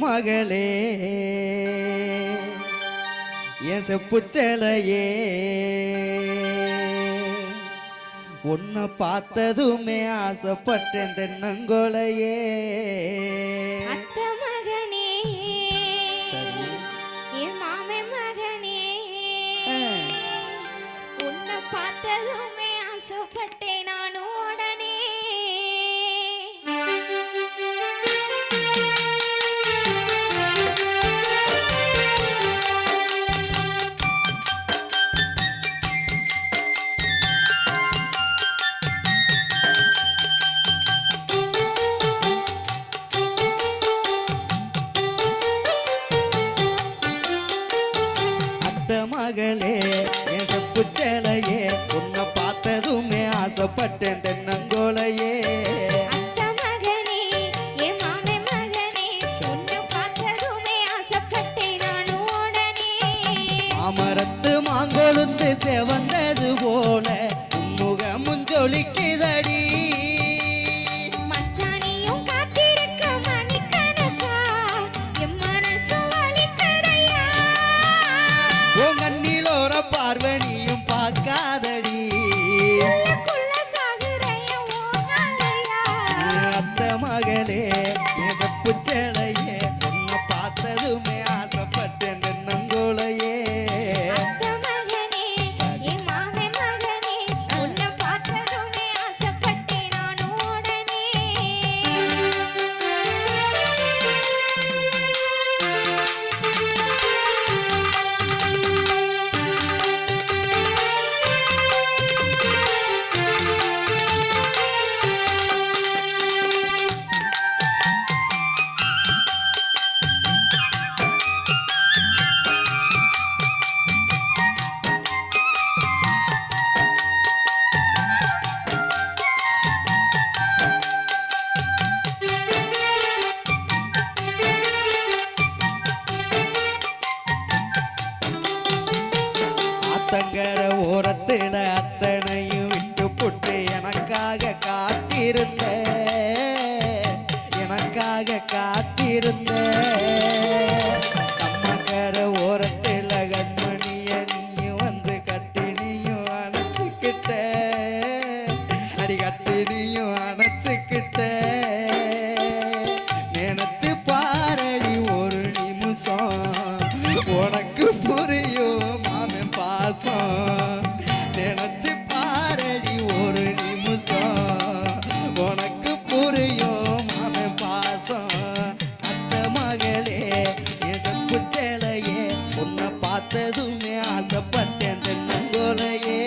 மகளே என் செப்புச்சேலையே உன்னை பார்த்ததுமே ஆசைப்பட்டேன் தென்னங்கோலையே மகனே என் மாமே மகனே உன்னை பார்த்ததுமே ஆசைப்பட்டேன் நானும் உடனே மகளே என் செப்புச்சேலையே உன்னை பார்த்ததுமே ஆசைப்பட்டேன் தென்னங்கோலையே மகனே என் மாமே மகனே உன்னை பார்த்ததுமே ஆசைப்பட்டேன் நானும் உடனே மாமரத்து மாங்கொழுந்து செவந்தது போல முகமும் ஜொலிக்குதடி பார்வனியும் பார்க்காதடி அத்த மகளே என் செப்புச்சேலையே உன்னை பார்த்ததுமே ஆசைப்பட்டேன் தென்னங்கோலையே தங்கர ஓரத்தில அத்தனையும் விட்டு புட்டு எனக்காக காத்திருந்த அம்மக்கர ஓரத்தில கண்மணிய நீயும் வந்து கட்டினியும் அணைச்சுக்கிட்ட அடி கட்டினியும் அணைச்சுக்கிட்ட நினைச்சு பாரடி ஒரு நிமிஷம் உனக்கு புரியும் நினைச்சு பாரடி ஒரு நிமிஷம் உனக்கு புரியும் மாமன் பாசம் அத்த மகளே என் செப்புச்சேலையே உன்னை பார்த்ததுமே ஆசைப்பட்டேன் தென்னங்கோலையே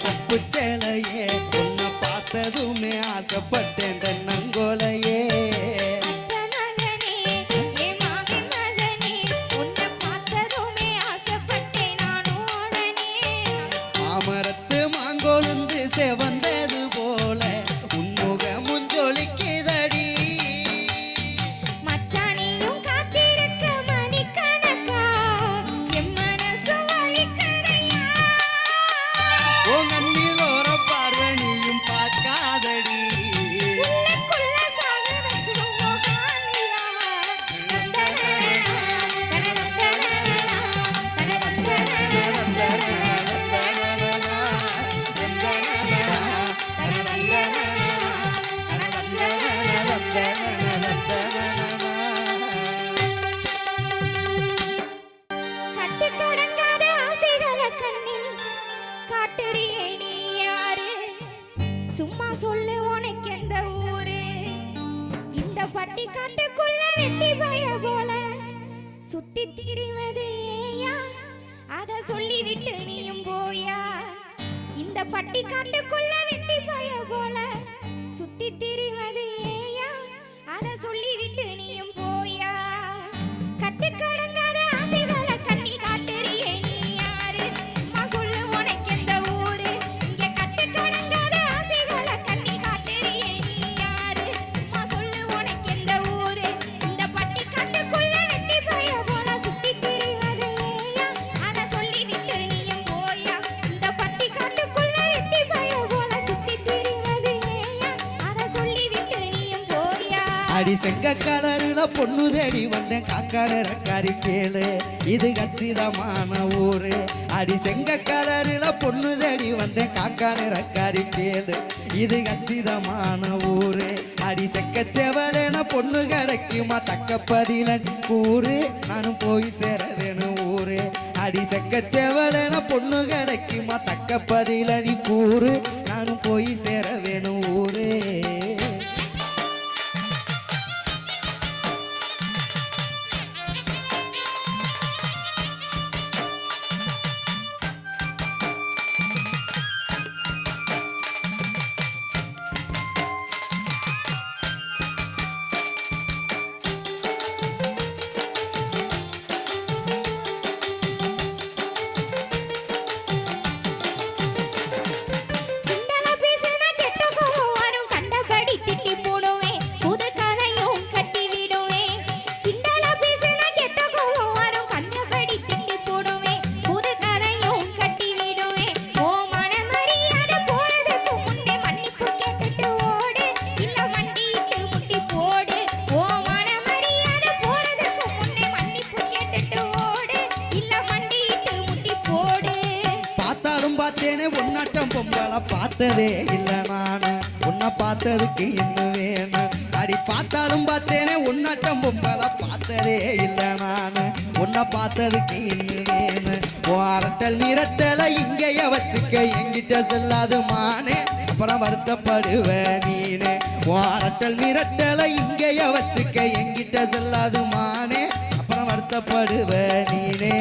செப்புச்சேலையே உன்னை பார்த்ததுமே ஆசைப்பட்டேன் தென்னங்கோலையே மாமரத்து மாங்கொழுந்து செவந்தது போல உன்முகமும் ஜொலிக்குதடி மச்சானியும் காத்திருக்க மணி சும்மா சொல்லு உனக்கு எந்த ஊரு இந்த பட்டி காட்டுக்குள்ள வெட்டி பய போல சுத்தி திரிவது ஏயா அத சொல்லிவிட்டு நீயும் போயா இந்த பட்டி காட்டுக்குள்ள வெட்டி பய போல சுத்தி திரிவது ஏயா அத சொல்லிவிட்டு நீயும் போயா கட்டுக்கடங்காத ஆசைகளை கண்ணில் காட்டுறியே நீ யாரு சும்மா சொல்லு உனக்கு எந்த ஊரு இங்க கட்டுக்கடங்காத ஆசைகளை கண்ணில் காட்டுறியே நீ யாரு சும்மா சொல்லு உனக்கு எந்த ஊரு இந்த பட்டி காட்டுக்குள்ள வெட்டி பய போல சுத்தி திரிவது ஏயா அத சொல்லிவிட்டு நீயும் போயா இந்த பட்டி காட்டுக்குள்ள வெட்டி பய போல சுத்தி திரிவது ஏயா அத சொல்லிவிட்டு நீயும் போயா அடி செங்க கலருல பொண்ணு தேடி வந்தேன் காக்காடு ரக்காரி கேளு இது கச்சிதமான ஊரு அடி செங்க கலருல பொண்ணு தேடி வந்தேன் காக்காடு ரக்காரி கேளு இது கச்சிதமான ஊரு அடி செக்க செவலேன பொண்ணு கிடைக்குமா தக்க பதில கூறு நானும் போய் சேர வேணும் ஊரு அடி செக்க செவலேன பொண்ணு கிடைக்குமா தக்க பதில நீ கூறு நானும் போய் சேர வேணும் ஊரு கிண்டல பேசினா கெட்ட கோவம் வரும் கண்டபடி திட்டி போடுவேன் புது கதையும் கட்டி விடுவேன் கிண்டல பேசினா கெட்ட கோவம் வரும் கண்டபடி திட்டி போடுவேன் புது கதையும் கட்டி விடுவேன் ஓ மனமரியாதை போறதுக்கு முன்னே மன்னிப்பு கேட்டுட்டு ஓடு இல்ல மண்டிட்டு முட்டி போடு ஓ மனமரியாதை போறதுக்கு முன்னே மன்னிப்பு கேட்டுட்டு ஓடு இல்ல மண்டிட்டு முட்டி போடு பார்த்தாலும் பார்த்தேனே உன்னாட்டம் பொம்பளை பார்த்ததே இல்ல நானு உன்னை பார்த்ததுக்கு இன்னும் வேணும் அடி பார்த்தாலும் பார்த்தேனே உன்னாட்டம் பொம்பளை பார்த்ததே இல்ல நானு உன்னை பார்த்ததுக்கு இன்னும் வேணும் ஓ அரட்டல் மிரட்டலை இங்கேய வச்சுக்க எங்கிட்ட சொல்லாது மானே அப்புறம் வருத்தப்படுவ நீனு ஓ அரட்டல் மிரட்டலை இங்கேய வச்சுக்க எங்கிட்ட சொல்லாது மானே அப்புறம் வருத்தப்படுவ நீனே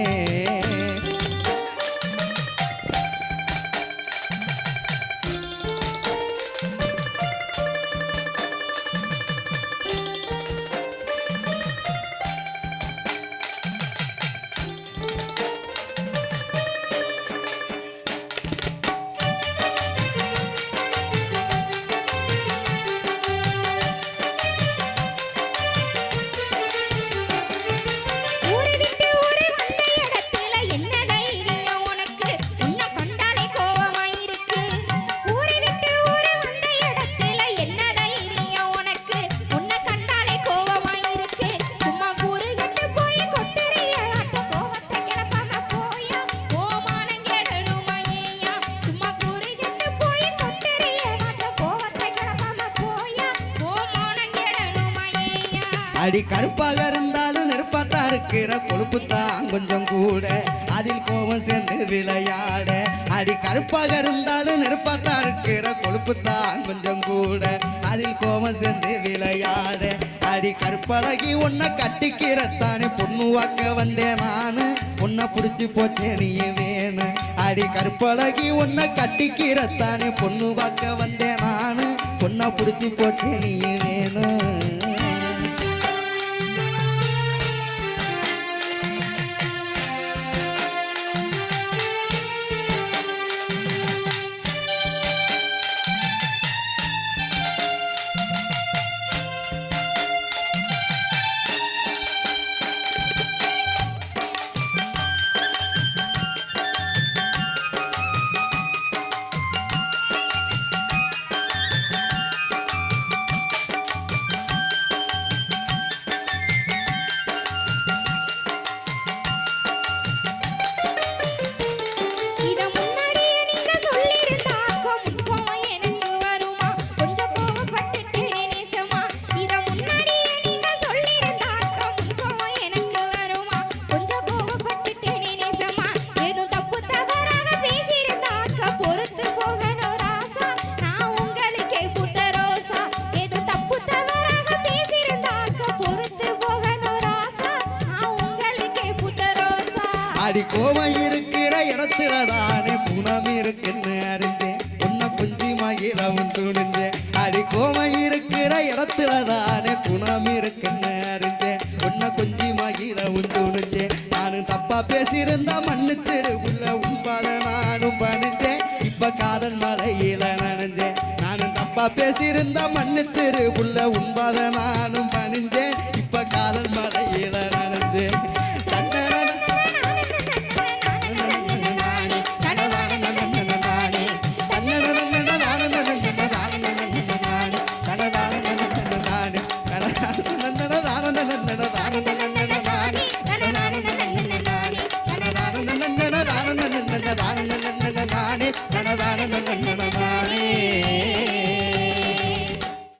ஊரை விட்டு ஊரை வந்த இடத்துல என்ன தைரியம் உனக்கு உன்னை கண்டாலே கோவமாயிருக்கு ஊரை விட்டு ஊரை வந்த இடத்துல என்ன தைரியம் உனக்கு உன்னை கண்டாலே கோவமாயிருக்கு சும்மா கூறு கட்டு போய் கொட்டறிய ஆட்ட கோவத்தை கிளப்பாம போயா ஓமானம் கெடணுமா ஏயா சும்மா கூறு கட்டு போய் கொட்டறிய ஆட்ட கோவத்தை கிளப்பாம போயா ஓமானம் கெடணுமா ஏயா அடி கருப்பாக இருந்தாலும் நெருப்பாத்தான் இருக்கிற கொழுப்பு தான் கொஞ்சம் கூட அதில் கோபம் சேர்ந்து விளையாட அடி கருப்பாக இருந்தாலும் நெருப்பாத்தான் இருக்கிற கொழுப்பு தான் கொஞ்சம் கூட அதில் கோபம் சேர்ந்து விளையாட அடி கருப்பழகி உன்னை கட்டிக்கிறத்தானே பொண்ணு வாக்க வந்தேன் நானு உன்னை பிடிச்சி போச்சே நீ வேணும் அடி கருப்பழகி உன்னை கட்டிக்கிறத்தானே பொண்ணு வாக்க வந்தேன் நானு உன்னை பிடிச்சி போச்சே நீ வேணும் கோவம் இருக்கிற இடத்துல தானே குணம் இருக்குன்னு அறிஞ்சேன் உன்னை குஞ்சி மகிழவும் துணிஞ்சேன் அடி கோவம் இருக்கிற இடத்துல தானே குணம் இருக்குன்னு அறிஞ்சேன் உன்னை குஞ்சி மகிழவும் துணிஞ்சேன் நானும் தப்பா பேசியிருந்தா மன்னிச்சிரு உள்ள உண்பாத நானும் பணிஞ்சேன் இப்ப காதல் மலையில நனைஞ்சேன் நானும் தப்பா பேசியிருந்தா மன்னிச்சிரு உள்ள உண்பாத நானும் பணிஞ்சேன் இப்ப காதல் மலை